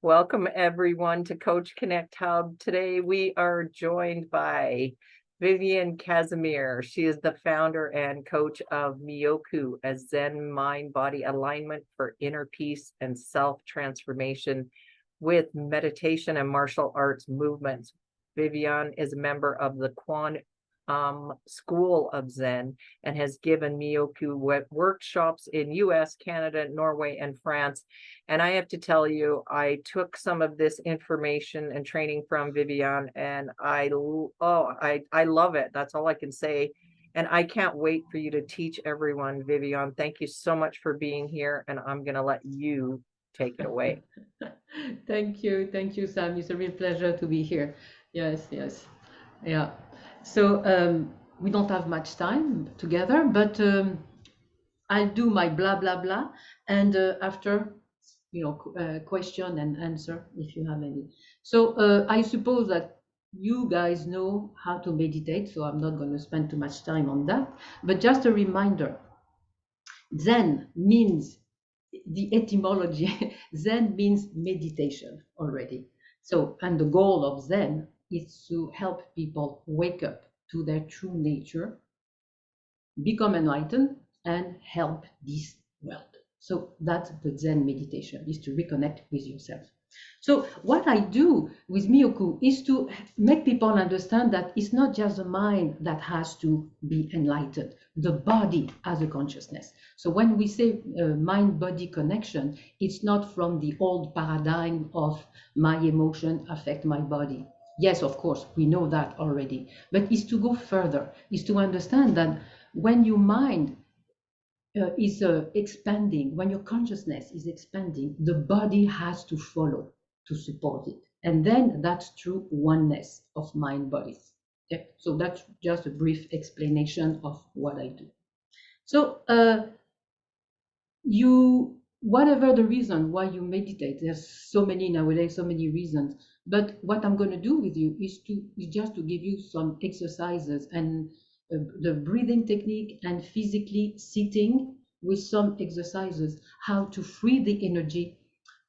Welcome everyone to Coach Connect Hub. Today we are joined by Viviane Casimir. She is the founder and coach of Myoku, a Zen mind-body alignment for inner peace and self-transformation with meditation and martial arts movements. Viviane is a member of the School of Zen and has given Myoku workshops in US, Canada, Norway, and France. And I have to tell you, I took some of this information and training from Viviane, and I love it. That's all I can say. And I can't wait for you to teach everyone, Viviane. Thank you so much for being here, and I'm going to let you take it away. Thank you, Sam. It's a real pleasure to be here. Yes, yeah. So we don't have much time together, but I'll do my blah blah blah, and after, question and answer if you have any. So I suppose that you guys know how to meditate, so I'm not going to spend too much time on that. But just a reminder, Zen means the etymology. Zen means meditation already. So, and the goal of Zen is to help people wake up to their true nature, become enlightened, and help this world. So that's the Zen meditation, is to reconnect with yourself. So what I do with Myoku is to make people understand that it's not just the mind that has to be enlightened. The body has a consciousness. So when we say mind-body connection, it's not from the old paradigm of my emotion affect my body. Yes, of course, we know that already. But it's to go further, is to understand that when your mind is expanding, when your consciousness is expanding, the body has to follow to support it. And then that's true oneness of mind bodies. Okay? So that's just a brief explanation of what I do. So whatever the reason why you meditate, there's so many nowadays, so many reasons. But what I'm going to do with you is just to give you some exercises and the breathing technique and physically sitting with some exercises, how to free the energy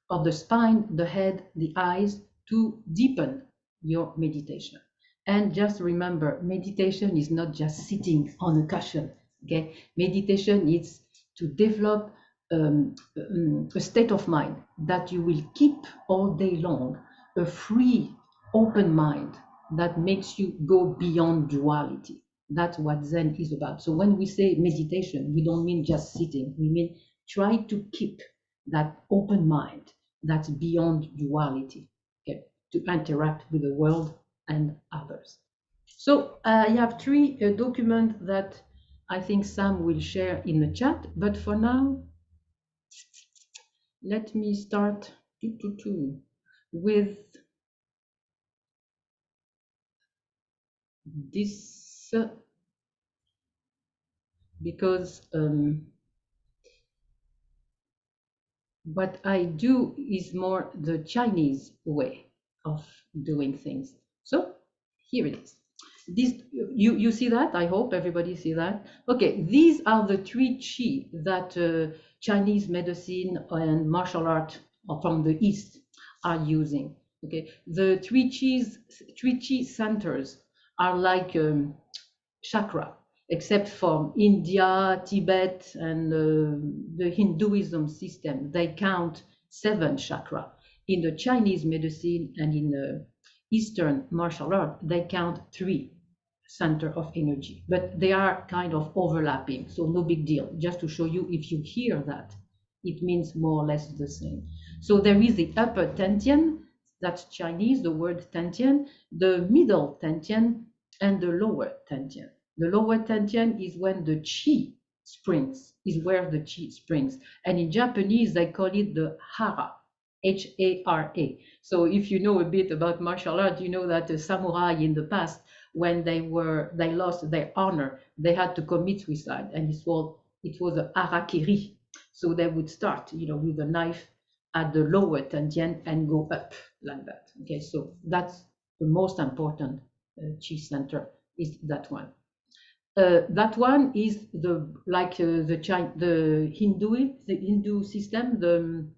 of the spine, the head, the eyes to deepen your meditation. And just remember, meditation is not just sitting on a cushion. Okay, meditation is to develop a state of mind that you will keep all day long, a free, open mind that makes you go beyond duality. That's what Zen is about. So when we say meditation, we don't mean just sitting. We mean try to keep that open mind that's beyond duality, okay, to interact with the world and others. So I have three documents that I think Sam will share in the chat, but for now, let me start with this because what I do is more the Chinese way of doing things. So here it is. This you see that? I hope everybody see that. Okay, these are the three qi that Chinese medicine and martial art from the East are using. Okay, the three qi centers are like chakra, except for India, Tibet, and the Hinduism system. They count 7 chakra. In the Chinese medicine and in the Eastern martial art, they count 3 center of energy, but they are kind of overlapping, so no big deal. Just to show you, if you hear that, it means more or less the same. So there is the upper Tentian, that's Chinese, the word Tentian, the middle Tentian, and the lower Tentian. The lower Tentian is when the Qi springs, is where the Qi springs. And in Japanese, they call it the Hara, H-A-R-A. So if you know a bit about martial art, you know that the samurai in the past, when they lost their honor, they had to commit suicide, and it was a harakiri. So they would start, with a knife at the lower tentian and go up like that. Okay, so that's the most important chi center, is that one. That one is the Hindu system, the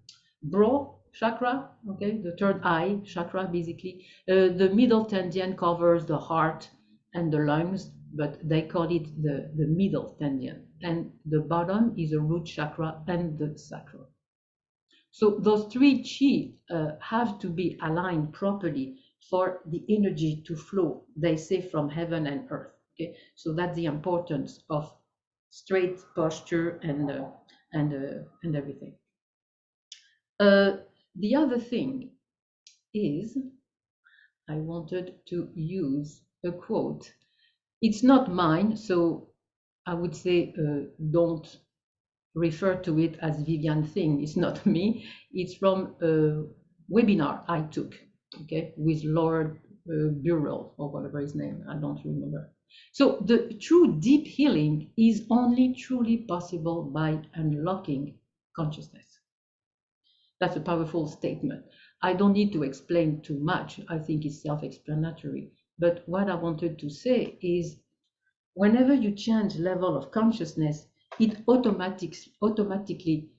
bro chakra, okay, the third eye chakra basically. The middle tendion covers the heart and the lungs, but they call it the middle tendion. And the bottom is the root chakra and the sacral. So those three chi have to be aligned properly for the energy to flow, they say, from heaven and earth. Okay, so that's the importance of straight posture and everything. The other thing is I wanted to use a quote. It's not mine, so I would say don't refer to it as Viviane thing. It's not me. It's from a webinar I took, okay, with Lord Burrell or whatever his name. I don't remember. So the true deep healing is only truly possible by unlocking consciousness. That's a powerful statement. I don't need to explain too much. I think it's self-explanatory. But what I wanted to say is whenever you change level of consciousness, it automatically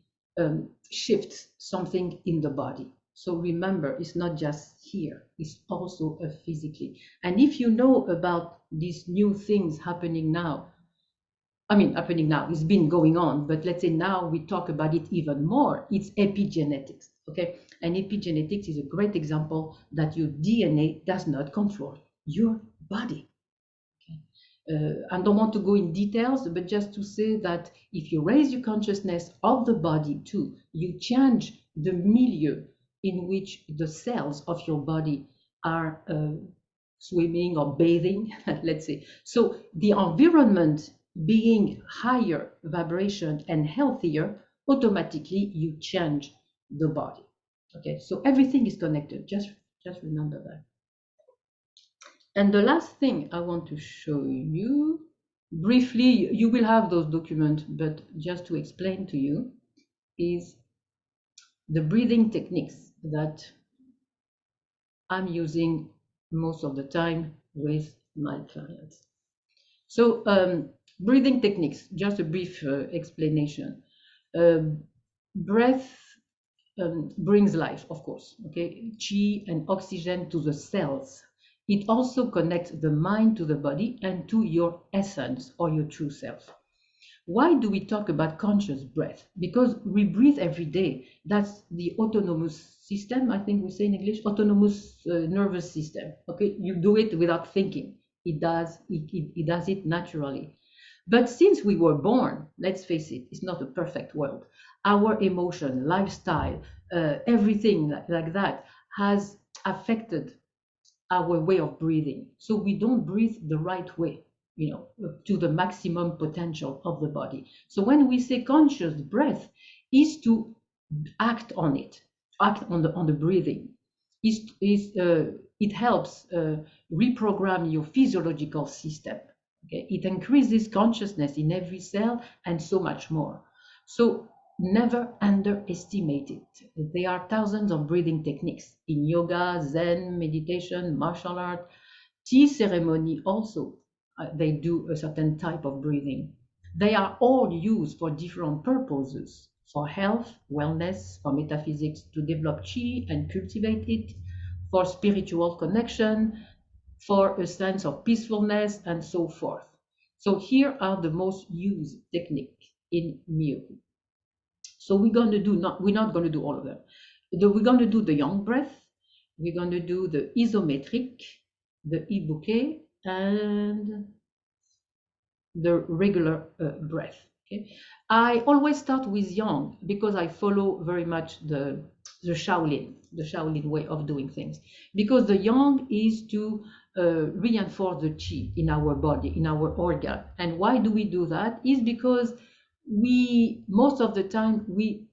shifts something in the body. So remember, it's not just here, it's also physically. And if you know about these new things happening now, happening now, it's been going on, but let's say now we talk about it even more, it's epigenetics, okay? And epigenetics is a great example that your DNA does not control your body. I don't want to go in details, but just to say that if you raise your consciousness of the body too, you change the milieu in which the cells of your body are swimming or bathing, let's say. So the environment being higher vibration and healthier, automatically you change the body. Okay, so everything is connected. Just remember that. And the last thing I want to show you briefly, you will have those documents, but just to explain to you, is the breathing techniques that I'm using most of the time with my clients. So breathing techniques, just a brief explanation. Breath brings life, of course, okay? Qi and oxygen to the cells. It also connects the mind to the body and to your essence or your true self. Why do we talk about conscious breath? Because we breathe every day. That's the autonomous system, I think we say in English, autonomous nervous system. Okay, you do it without thinking. It does it naturally. But since we were born, let's face it, it's not a perfect world. Our emotion, lifestyle, everything like that has affected our way of breathing. So we don't breathe the right way, to the maximum potential of the body. So when we say conscious breath is to act on it, act on the breathing. It helps reprogram your physiological system. Okay? It increases consciousness in every cell and so much more. So never underestimate it. There are thousands of breathing techniques in yoga, Zen, meditation, martial art, tea ceremony also. They do a certain type of breathing. They are all used for different purposes, for health, wellness, for metaphysics, to develop chi and cultivate it, for spiritual connection, for a sense of peacefulness, and so forth. So here are the most used techniques in Myoku. So we're not going to do all of them. We're going to do the yang breath. We're going to do the isometric, the ibuke, and the regular breath. Okay. I always start with yang because I follow very much the Shaolin way of doing things. Because the yang is to reinforce the qi in our body, in our organ. And why do we do that? Is because most of the time we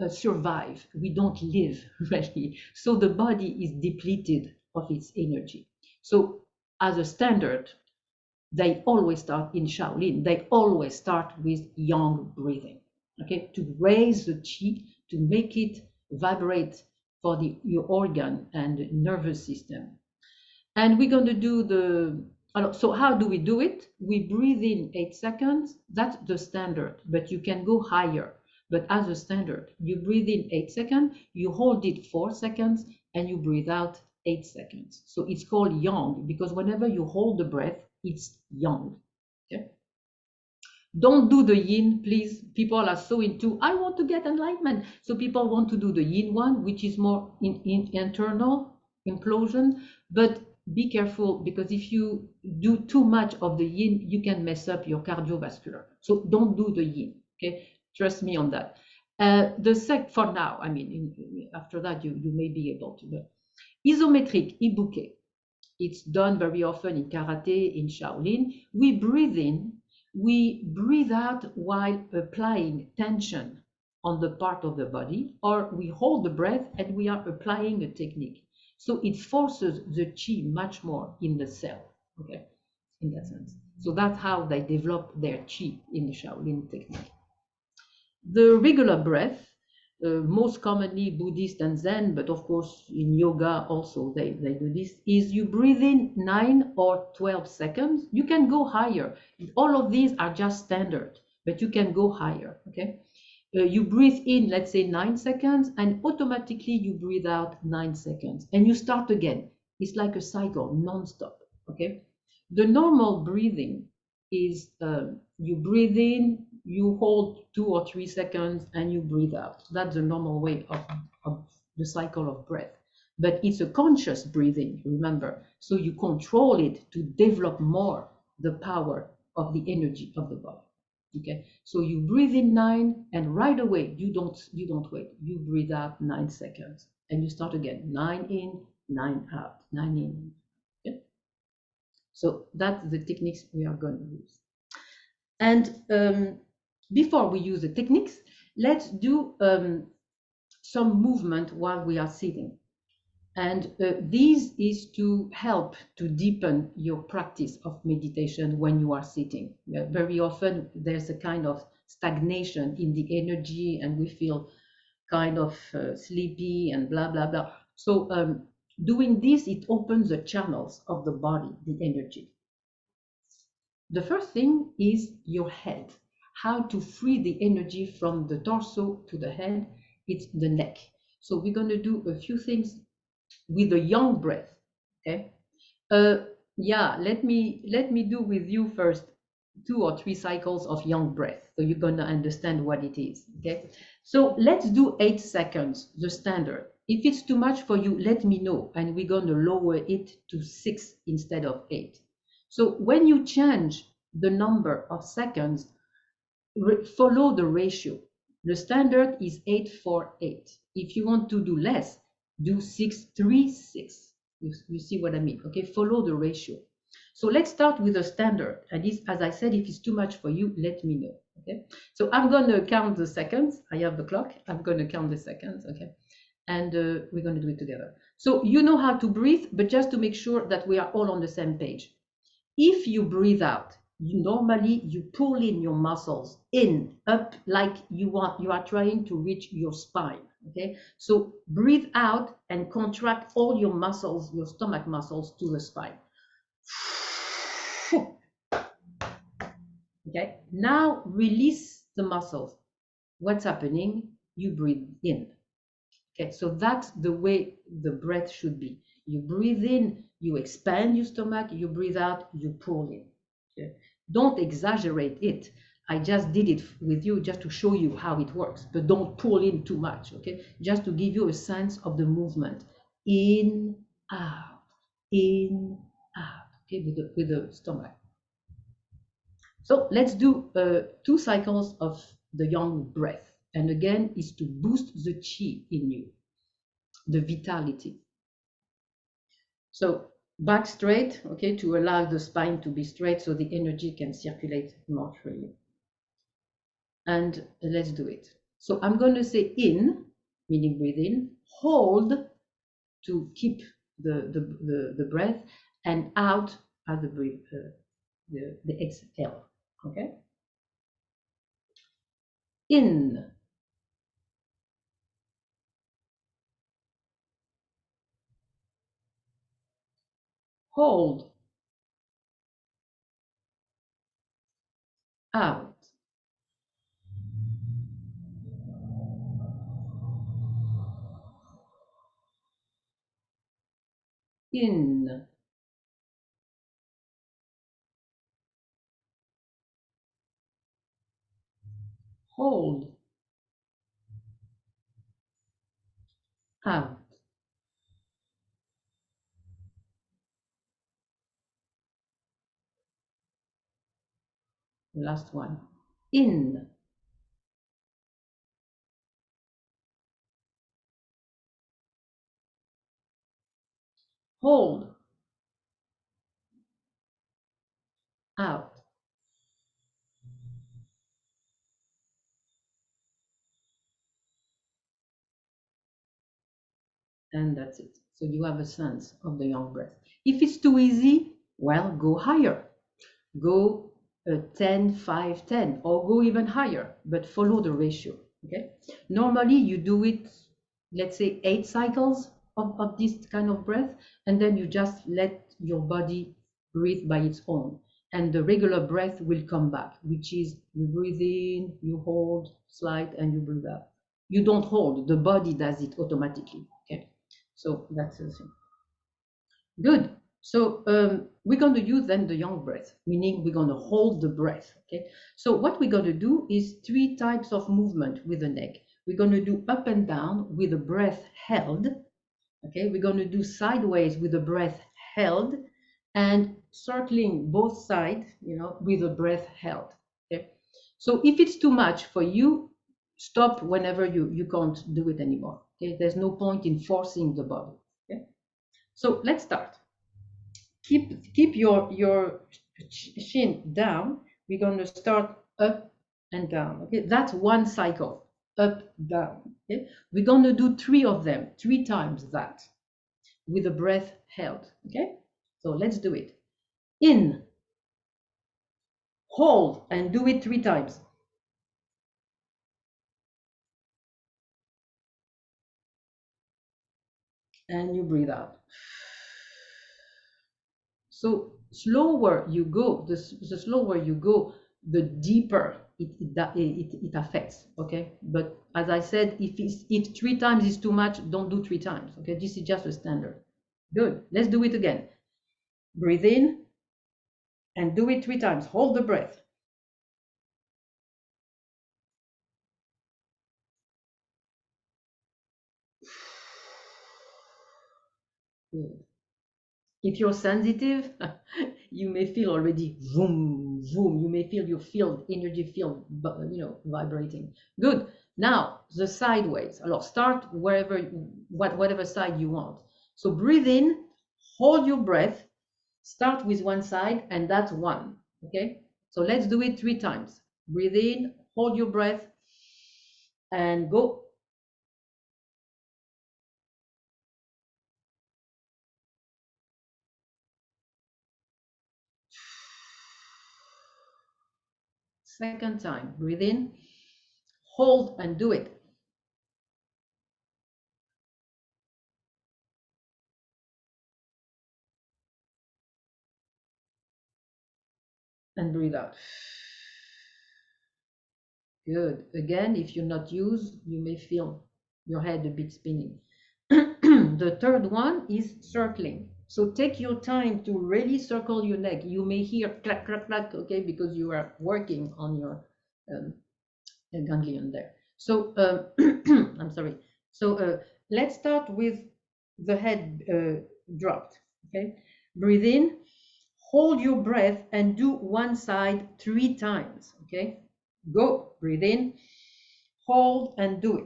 survive, we don't live really. So the body is depleted of its energy. So as a standard, they always start in Shaolin, they always start with yang breathing, okay, to raise the qi, to make it vibrate for your organ and nervous system. And we're going to do so how do we do it? We breathe in 8 seconds, that's the standard, but you can go higher. But as a standard, you breathe in 8 seconds, you hold it 4 seconds, and you breathe out 8 seconds. So it's called yang because whenever you hold the breath, it's yang. Okay? Don't do the yin, please. People are so into, I want to get enlightenment. So people want to do the yin one, which is more in internal implosion. But be careful because if you do too much of the yin, you can mess up your cardiovascular. So don't do the yin. Okay, trust me on that. For now, I mean, after that, you may be able to. But isometric, ibuke. It's done very often in karate, in Shaolin. We breathe in, we breathe out while applying tension on the part of the body, or we hold the breath and we are applying a technique. So it forces the chi much more in the cell, okay, in that sense. So that's how they develop their chi in the Shaolin technique. The regular breath, most commonly Buddhist and Zen, but of course in yoga also they do this, is you breathe in 9 or 12 seconds. You can go higher. All of these are just standard, but you can go higher, okay? You breathe in, let's say 9 seconds, and automatically you breathe out 9 seconds, and you start again. It's like a cycle, non-stop, okay? The normal breathing is you breathe in, you hold 2 or 3 seconds, and you breathe out. That's the normal way of the cycle of breath. But it's a conscious breathing, remember. So you control it to develop more the power of the energy of the body. Okay, so you breathe in 9, and right away you don't wait. You breathe out 9 seconds, and you start again. 9 in, 9 out, 9 in. Okay? So that's the techniques we are going to use. And before we use the techniques, let's do some movement while we are sitting. And this is to help to deepen your practice of meditation when you are sitting. Very often there's a kind of stagnation in the energy and we feel kind of sleepy and blah, blah, blah. So doing this, it opens the channels of the body, the energy. The first thing is your head. How to free the energy from the torso to the head, it's the neck. So we're going to do a few things with a yang breath. Okay. Yeah, let me do with you first 2 or 3 cycles of yang breath, so you're gonna understand what it is. Okay. So let's do 8 seconds, the standard. If it's too much for you, let me know, and we're gonna lower it to 6 instead of 8. So when you change the number of seconds, follow the ratio. The standard is 8-4-8. If you want to do less, do 6-3-6. You see what I mean? Okay, follow the ratio. So let's start with the standard. And this, as I said, if it's too much for you, let me know. Okay, so I'm going to count the seconds. I have the clock. I'm going to count the seconds. Okay, and we're going to do it together. So you know how to breathe, but just to make sure that we are all on the same page. If you breathe out, normally you pull in your muscles in, up, like you are trying to reach your spine. Okay, so breathe out and contract all your muscles, your stomach muscles to the spine. Okay, now release the muscles. What's happening? You breathe in. Okay, so that's the way the breath should be. You breathe in, you expand your stomach, you breathe out, you pull in. Okay? Don't exaggerate it. I just did it with you just to show you how it works, but don't pull in too much, okay? Just to give you a sense of the movement. In, out, okay, with the stomach. So let's do 2 cycles of the yang breath. And again, is to boost the chi in you, the vitality. So back straight, okay, to allow the spine to be straight so the energy can circulate more freely. And let's do it. So I'm going to say in, meaning breathe in, hold to keep the breath, and out as the breathe, the exhale. Okay. In, hold, out. In. Hold. Out. Last one. In. Hold. Out. And that's it. So you have a sense of the yang breath. If it's too easy, well, go higher. Go 10, 5, 10, or go even higher, but follow the ratio. Okay. Normally you do it, let's say 8 cycles of this kind of breath, and then you just let your body breathe by its own. And the regular breath will come back, which is you breathe in, you hold, slide, and you breathe out. You don't hold, the body does it automatically. Okay. So that's the thing. Good. So we're going to use then the yang breath, meaning we're going to hold the breath. Okay. So what we're going to do is 3 types of movement with the neck. We're going to do up and down with the breath held. Okay. We're going to do sideways with the breath held, and circling both sides, with the breath held. Okay. So if it's too much for you, stop whenever you can't do it anymore. Okay. There's no point in forcing the body. Okay. So let's start. Keep your chin down. We're going to start up and down. Okay, that's one cycle. Up, down. Okay, we're going to do 3 of them, 3 times that, with the breath held. Okay, so let's do it. In, hold, and do it 3 times. And you breathe out. So slower you go, the slower you go, the deeper it affects. Okay, but as I said, if 3 times is too much, don't do 3 times. Okay, this is just a standard. Good. Let's do it again. Breathe in and do it 3 times. Hold the breath. Good. If you're sensitive, you may feel already zoom, zoom. You may feel your field, energy field, vibrating. Good. Now the sideways. Start whatever side you want. So breathe in, hold your breath, start with one side, and that's 1. Okay. So let's do it 3 times. Breathe in, hold your breath, and go. Second time. Breathe in, hold, and do it. And breathe out. Good. Again, if you're not used, you may feel your head a bit spinning. The third one is circling. So take your time to really circle your neck. You may hear clack, clack, clack, okay, because you are working on your ganglion there. So I'm sorry. So let's start with the head dropped. Okay. Breathe in, hold your breath, and do one side 3 times. Okay. Go. Breathe in, hold, and do it.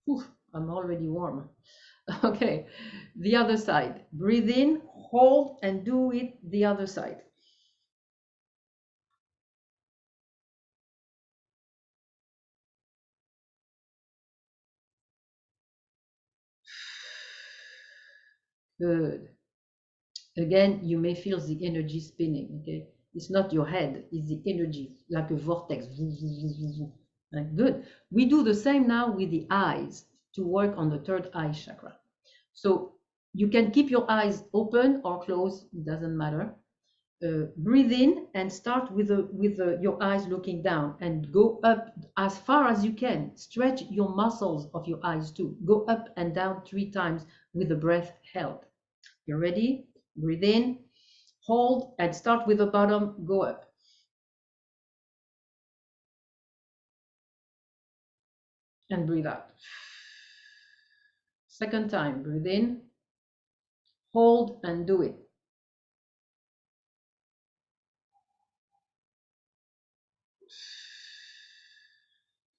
Whew, I'm already warm. Okay, the other side. Breathe in, hold, and do it the other side. Good. Again, you may feel the energy spinning. Okay, it's not your head, it's the energy, like a vortex. Good. We do the same now with the eyes to work on the third eye chakra. So you can keep your eyes open or closed, it doesn't matter. breathe in and start with your eyes looking down and go up as far as you can. Stretch your muscles of your eyes too. Go up and down 3 times with the breath held. You ready? Breathe in, hold, and start with the bottom. Go up. And breathe out. Second time, breathe in, hold, and do it.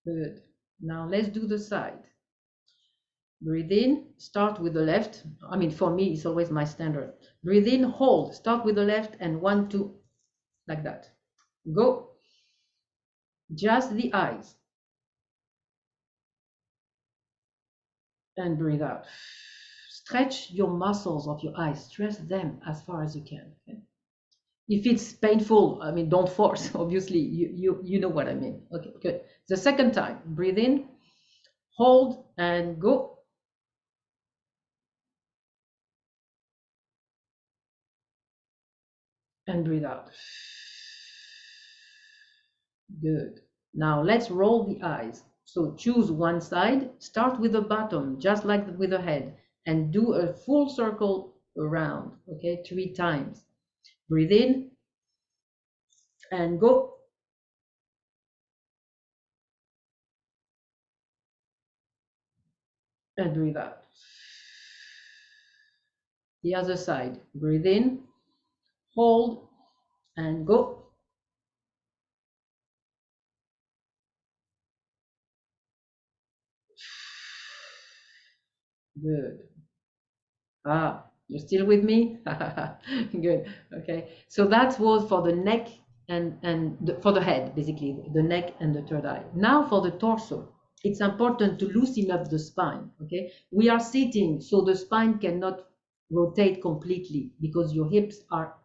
Good. Now let's do the side. Breathe in, start with the left. I mean, for me, it's always my standard. Breathe in, hold, start with the left, and 1, 2, like that. Go. Just the eyes. And breathe out. Stretch your muscles of your eyes. Stretch them as far as you can. Okay? If it's painful, I mean, don't force. Obviously, you know what I mean. Okay, good. The second time, breathe in, hold, and go. And breathe out. Good. Now let's roll the eyes. So choose one side, start with the bottom, just like with the head, and do a full circle around, okay, 3 times. Breathe in and go. And breathe out. The other side, breathe in, hold, and go. Good. Ah, you're still with me? Good. Okay. So that was for the neck and for the head, basically, the neck and the third eye. Now for the torso, it's important to loosen up the spine. Okay. We are sitting, so the spine cannot rotate completely because your hips are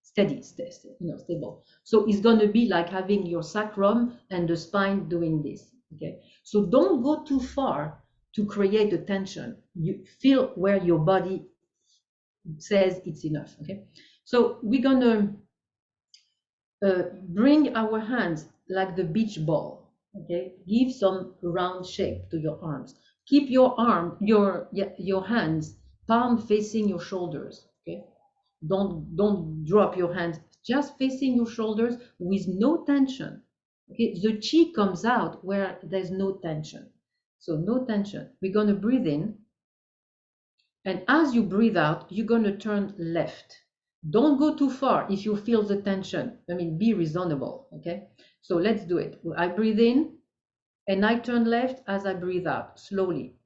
steady, stable. So it's going to be like having your sacrum and the spine doing this. Okay. So don't go too far to create a tension. You feel where your body says it's enough. Okay. So we're going to bring our hands like the beach ball. Okay. Give some round shape to your arms. Keep your hands palm facing your shoulders. Okay. Don't drop your hands, just facing your shoulders with no tension. Okay, the chi comes out where there's no tension. So no tension. We're going to breathe in, and as you breathe out, you're going to turn left. Don't go too far if you feel the tension. I mean, be reasonable. Okay, so let's do it. I breathe in and I turn left as I breathe out slowly.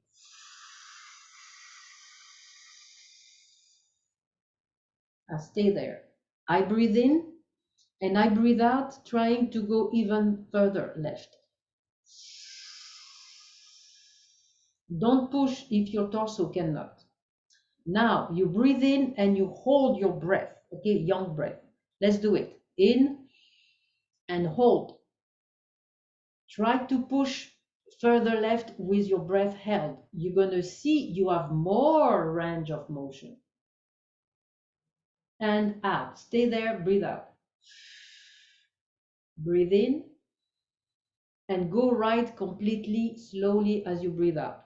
I stay there. I breathe in and I breathe out, trying to go even further left. Don't push if your torso cannot. Now you breathe in and you hold your breath. Okay, young breath. Let's do it. In and hold. Try to push further left with your breath held. You're going to see you have more range of motion. And out. Stay there, breathe out. Breathe in and go right completely slowly as you breathe out.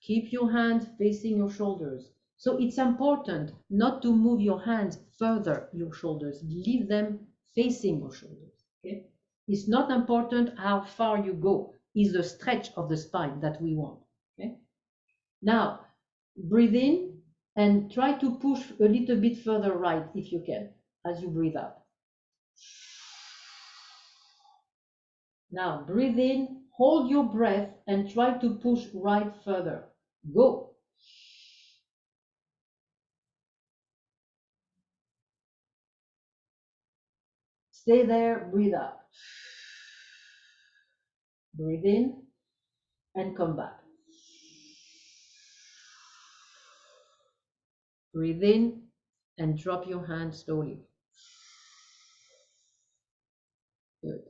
Keep your hands facing your shoulders. So it's important not to move your hands further your shoulders. Leave them facing your shoulders. Okay? It's not important how far you go. It's the stretch of the spine that we want. Okay? Now, breathe in and try to push a little bit further right if you can as you breathe out. Now breathe in, hold your breath and try to push right further. Go. Stay there, breathe out. Breathe in and come back. Breathe in and drop your hand slowly. Good.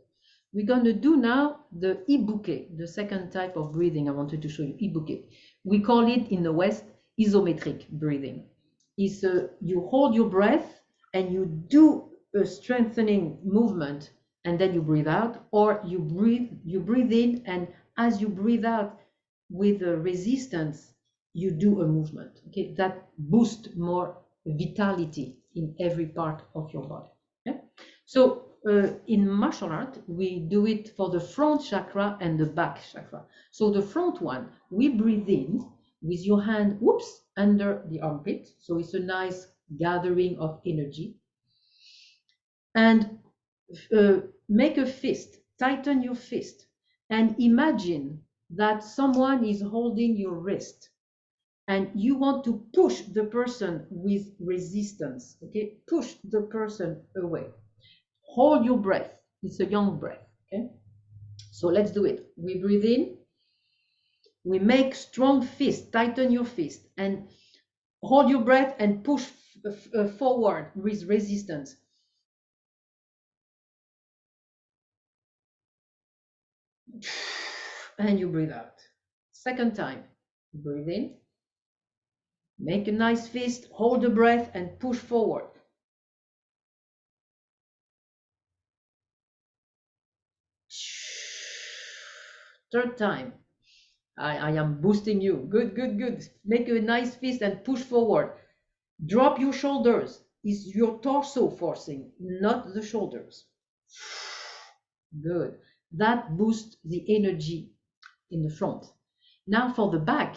We're going to do now the ibuke, the second type of breathing I wanted to show you, ibuke. We call it in the West isometric breathing. is you hold your breath and you do a strengthening movement, and then you breathe out, or you breathe in, and as you breathe out with a resistance, you do a movement. Okay, that boosts more vitality in every part of your body. Okay? So in martial art, we do it for the front chakra and the back chakra. So the front one, we breathe in with your hand, whoops, under the armpit. So it's a nice gathering of energy. And make a fist, tighten your fist, and imagine that someone is holding your wrist and you want to push the person with resistance. Okay, push the person away. Hold your breath. It's a young breath. Okay, so let's do it. We breathe in, we make strong fist, tighten your fist, and hold your breath and push forward with resistance. And you breathe out. Second time, breathe in, make a nice fist, hold the breath and push forward. Third time, I am boosting you. Good, good, good. Make a nice fist and push forward. Drop your shoulders. Is your torso forcing, not the shoulders. Good. That boosts the energy in the front. Now for the back,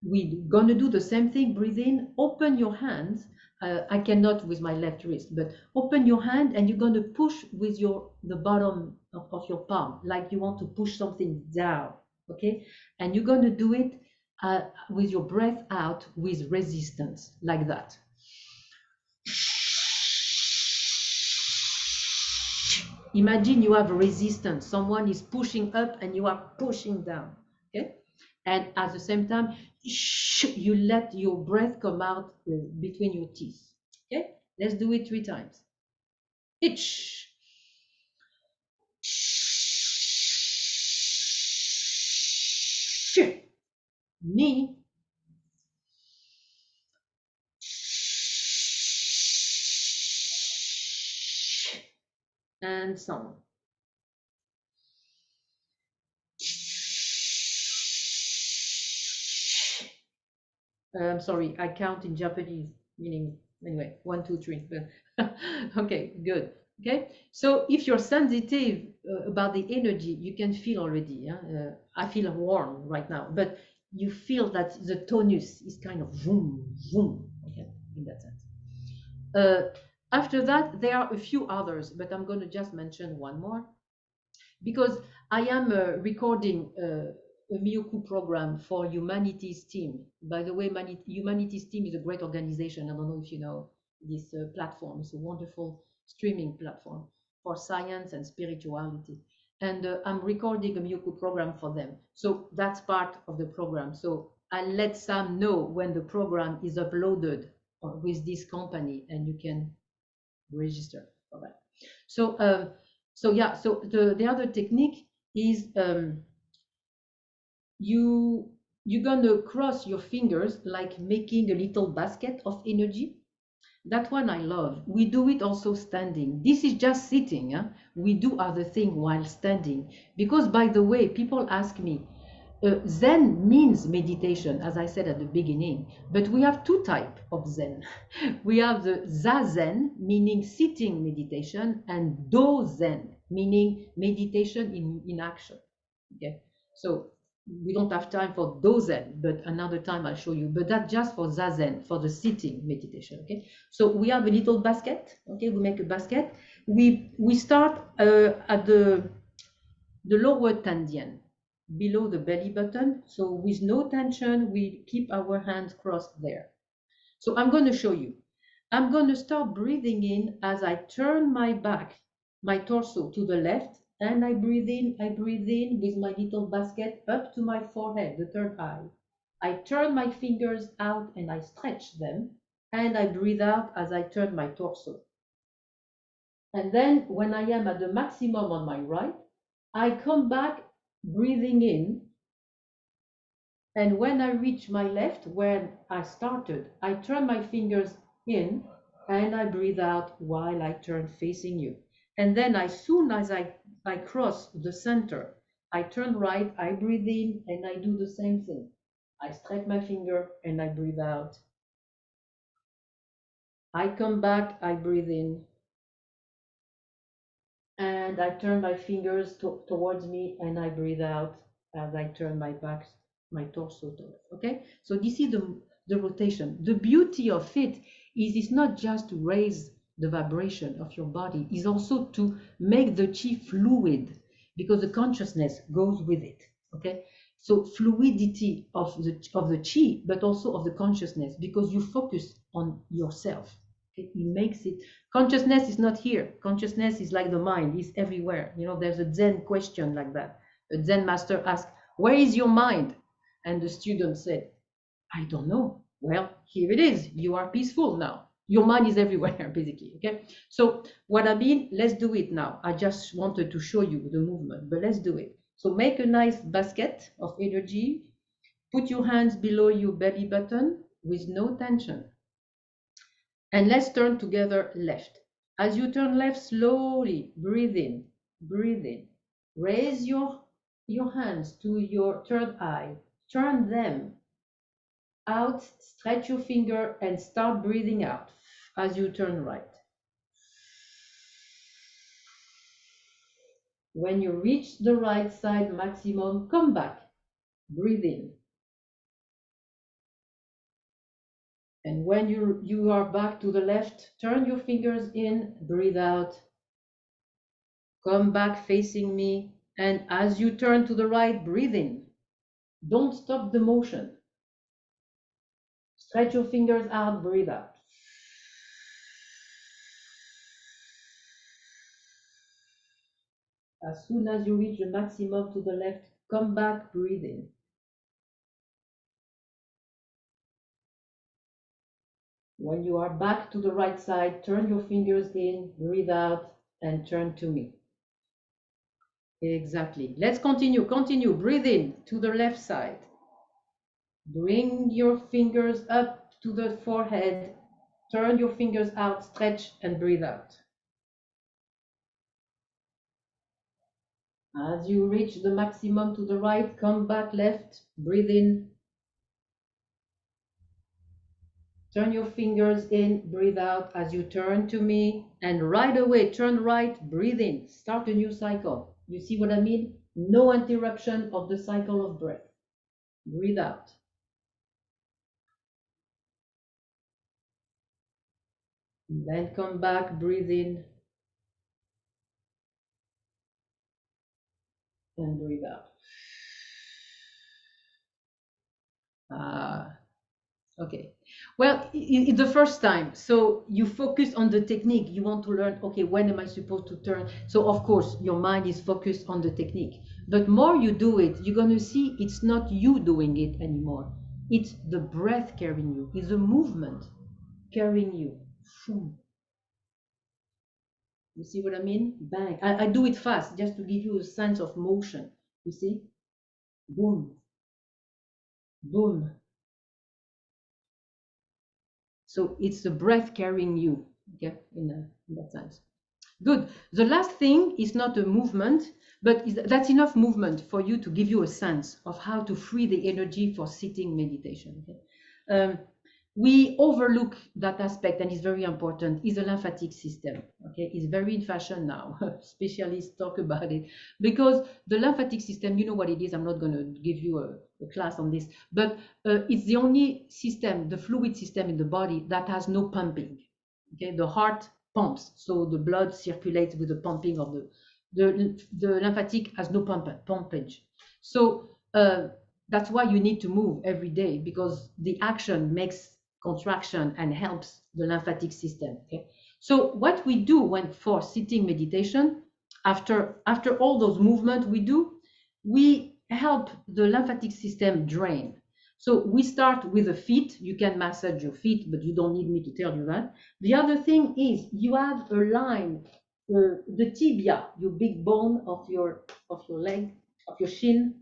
we're gonna do the same thing. Breathe in, open your hands. I cannot with my left wrist, but open your hand and you're gonna push with the bottom of your palm, like you want to push something down, okay? And you're gonna do it with your breath out with resistance, like that. Imagine you have a resistance. Someone is pushing up and you are pushing down, okay? And at the same time, you let your breath come out between your teeth. Okay, let's do it 3 times. Itch. Me. And sound. I'm sorry, I count in Japanese, meaning anyway, 1, 2, 3. Okay, good. Okay, so if you're sensitive about the energy, you can feel already. I feel warm right now, but you feel that the tonus is kind of vroom, vroom, okay, in that sense. After that, there are a few others, but I'm going to just mention one more because I am recording a Myoku program for Humanities Team. By the way, Humanities Team is a great organization. I don't know if you know this platform. It's a wonderful streaming platform for science and spirituality. And I'm recording a Myoku program for them. So that's part of the program. So I'll let Sam know when the program is uploaded with this company and you can register for that. So, so the other technique is you're gonna cross your fingers like making a little basket of energy. That one I love. We do it also standing. This is just sitting. Huh? We do other thing while standing. Because by the way, people ask me, Zen means meditation, as I said at the beginning, but we have 2 types of Zen. We have the Zazen, meaning sitting meditation, and Do-Zen, meaning meditation in action. Okay, so we don't have time for Do-Zen, but another time I'll show you. But that's just for Zazen, for the sitting meditation. Okay, so we have a little basket. Okay, we make a basket. We start at the lower tandian, below the belly button. So with no tension, we keep our hands crossed there. So I'm going to show you. I'm going to start breathing in as I turn my back, my torso to the left, and I breathe in with my little basket up to my forehead, the third eye. I turn my fingers out and I stretch them, and I breathe out as I turn my torso. And then when I am at the maximum on my right, I come back breathing in And when I reach my left, when I started, I turn my fingers in and I breathe out while I turn facing you. And then as soon as I cross the center, I turn right, I breathe in and I do the same thing. I stretch my finger and I breathe out. I come back, I breathe in, and I turn my fingers towards me and I breathe out as I turn my back, my torso to left. Okay, so this is the rotation. The beauty of it is it's not just to raise the vibration of your body, it's also to make the chi fluid because the consciousness goes with it. Okay, so fluidity of the chi, but also of the consciousness because you focus on yourself. Okay? It makes it. Consciousness is not here. Consciousness is like the mind, it's everywhere. You know, there's a Zen question like that. A Zen master asked, "Where is your mind?" And the student said, "I don't know." Well, here it is. You are peaceful now. Your mind is everywhere, basically. Okay. So, what I mean, let's do it now. I just wanted to show you the movement, but let's do it. So, make a nice basket of energy. Put your hands below your belly button with no tension. And let's turn together left. As you turn left, slowly breathe in, breathe in. Raise your hands to your third eye. Turn them out, stretch your finger and start breathing out as you turn right. When you reach the right side maximum, come back, breathe in. And when you are back to the left, turn your fingers in, breathe out. Come back facing me, and as you turn to the right, breathe in. Don't stop the motion. Stretch your fingers out, breathe out. As soon as you reach the maximum to the left, come back, breathe in. When you are back to the right side, turn your fingers in, breathe out, and turn to me. Exactly. Let's continue. Continue. Breathe in to the left side. Bring your fingers up to the forehead. Turn your fingers out, stretch, and breathe out. As you reach the maximum to the right, come back left, breathe in. Turn your fingers in, breathe out as you turn to me, and right away turn right, breathe in. Start a new cycle. You see what I mean? No interruption of the cycle of breath. Breathe out. Then come back, breathe in, and breathe out. Okay. Well, it's the first time. So you focus on the technique. You want to learn, okay, when am I supposed to turn? So of course, your mind is focused on the technique. But more you do it, you're going to see it's not you doing it anymore. It's the breath carrying you. It's the movement carrying you. You see what I mean? Bang. I do it fast just to give you a sense of motion. You see? Boom. Boom. So it's the breath carrying you, okay, in that sense. Good. The last thing is not a movement, but that's enough movement for you to give you a sense of how to free the energy for sitting meditation. Okay? We overlook that aspect, and it's very important, is the lymphatic system. Okay, it's very in fashion now. Specialists talk about it because the lymphatic system, you know what it is. I'm not going to give you a class on this, but it's the only system, the fluid system in the body that has no pumping. Okay, the heart pumps, so the blood circulates with the pumping of the lymphatic has no pumpage. So that's why you need to move every day because the action makes contraction and helps the lymphatic system. Okay, so what we do when for sitting meditation, after all those movements we do, we help the lymphatic system drain. So we start with the feet. You can massage your feet, but you don't need me to tell you that. The other thing is you have a line, the tibia, your big bone of your leg, of your shin,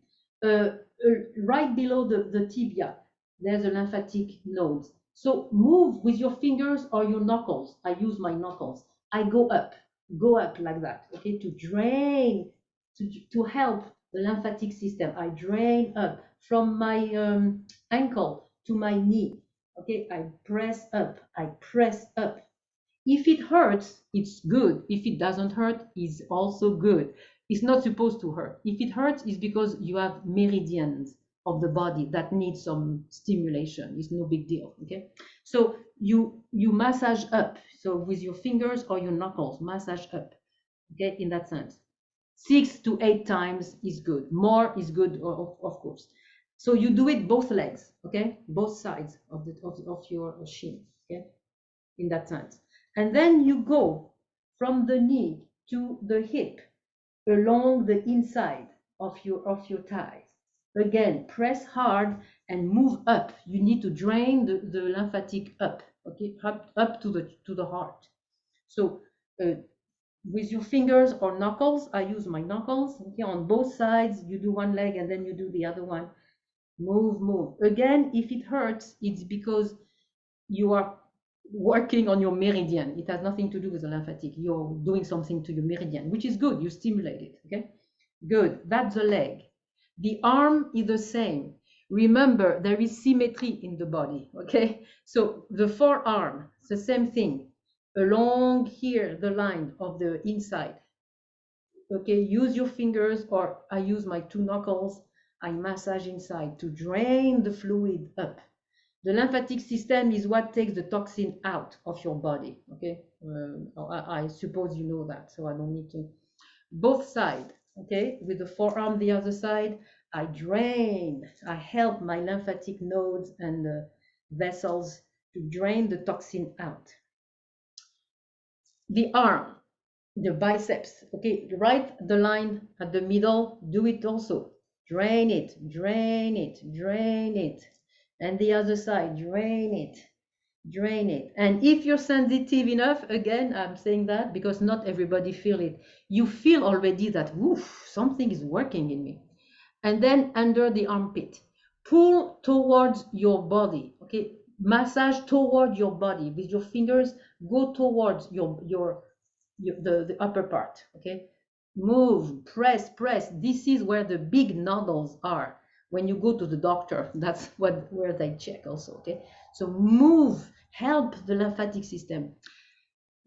right below the tibia, there's a lymphatic node. So move with your fingers or your knuckles. I use my knuckles. I go up like that, okay, to drain, to help the lymphatic system. I drain up from my ankle to my knee, okay. I press up, I press up. If it hurts, it's good. If it doesn't hurt, it's also good. It's not supposed to hurt. If it hurts, it's because you have meridians of the body that need some stimulation. It's no big deal. Okay. So you massage up. So with your fingers or your knuckles, massage up. Okay, in that sense. 6 to 8 times is good. More is good, of course. So you do it both legs, okay, both sides of your shin, okay, in that sense. And then you go from the knee to the hip along the inside of your thighs. Again, press hard and move up. You need to drain the lymphatic up, okay, up to the heart. So with your fingers or knuckles, I use my knuckles, okay, on both sides. You do one leg and then you do the other one. Move. Again, if it hurts, it's because you are working on your meridian. It has nothing to do with the lymphatic. You're doing something to your meridian, which is good. You stimulate it, okay? Good. That's the leg. The arm is the same. Remember, there is symmetry in the body, okay? So the forearm, it's the same thing. Along here, the line of the inside, okay? Use your fingers, or I use my 2 knuckles. I massage inside to drain the fluid up. The lymphatic system is what takes the toxin out of your body, okay? I suppose you know that, so I don't need to. Both sides, okay? With the forearm, the other side, I drain. I help my lymphatic nodes and vessels to drain the toxin out. The arm, the biceps, okay? Right the line at the middle, do it also. Drain it, drain it, drain it. And the other side, drain it. And if you're sensitive enough, again, I'm saying that because not everybody feel it. You feel already that, woof, something is working in me. And then under the armpit, pull towards your body, okay? Massage toward your body with your fingers. Go towards the upper part, okay? Move, press. This is where the big nodules are. When you go to the doctor, that's where they check also, okay? So move, help the lymphatic system.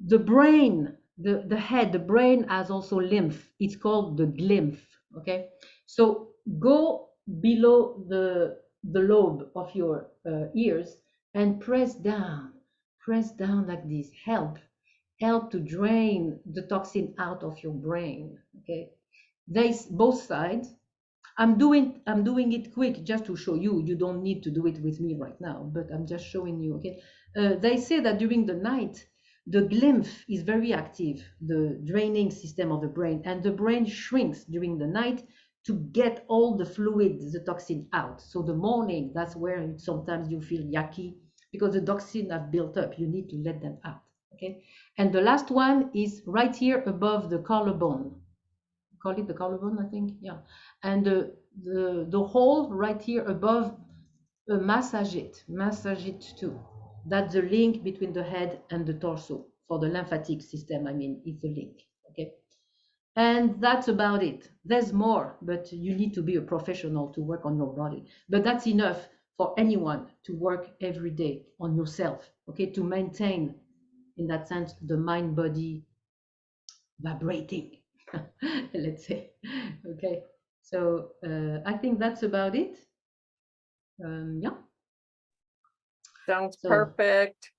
The brain, the head, the brain has also lymph. It's called the glymph, okay? So go below the lobe of your ears and press down like this. Help to drain the toxin out of your brain, okay? There's both sides. I'm doing it quick just to show you. You don't need to do it with me right now, but I'm just showing you, okay? They say that during the night, the glymph is very active, the draining system of the brain, and the brain shrinks during the night to get all the fluid, the toxin out. So the morning, that's where sometimes you feel yucky because the toxin have built up. You need to let them out, okay? And the last one is right here above the collarbone. Call it the collarbone, I think, yeah. And the hole right here above, massage it too. That's the link between the head and the torso for the lymphatic system. I mean, it's a link, okay? And that's about it. There's more, but you need to be a professional to work on your body. But that's enough for anyone to work every day on yourself, okay? To maintain, in that sense, the mind-body vibrating, let's say, okay? So I think that's about it. Yeah. Sounds So, perfect.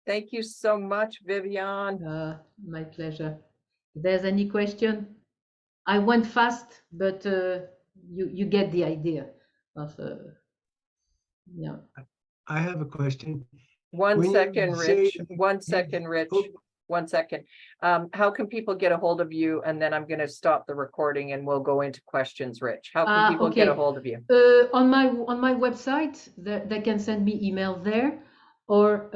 Thank you so much, Viviane. my pleasure. If there's any question, I went fast, but you get the idea of yeah. I have a question. One When you second, Rich. say- One second, Rich. Oh. 1 second. How can people get a hold of you? And then I'm going to stop the recording and we'll go into questions, Rich. How can people get a hold of you? On my website, they can send me email there, or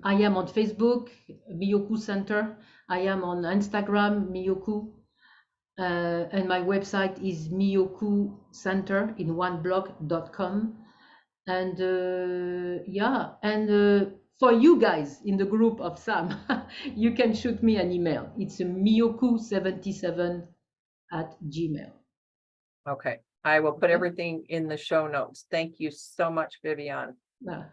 I am on Facebook, Myoku Center. I am on Instagram, Myoku. And my website is Myoku Center in oneblog.com. And yeah, and for you guys in the group of Sam, you can shoot me an email. It's myoku77@gmail. Okay, I will put Okay. everything in the show notes. Thank you so much, Viviane.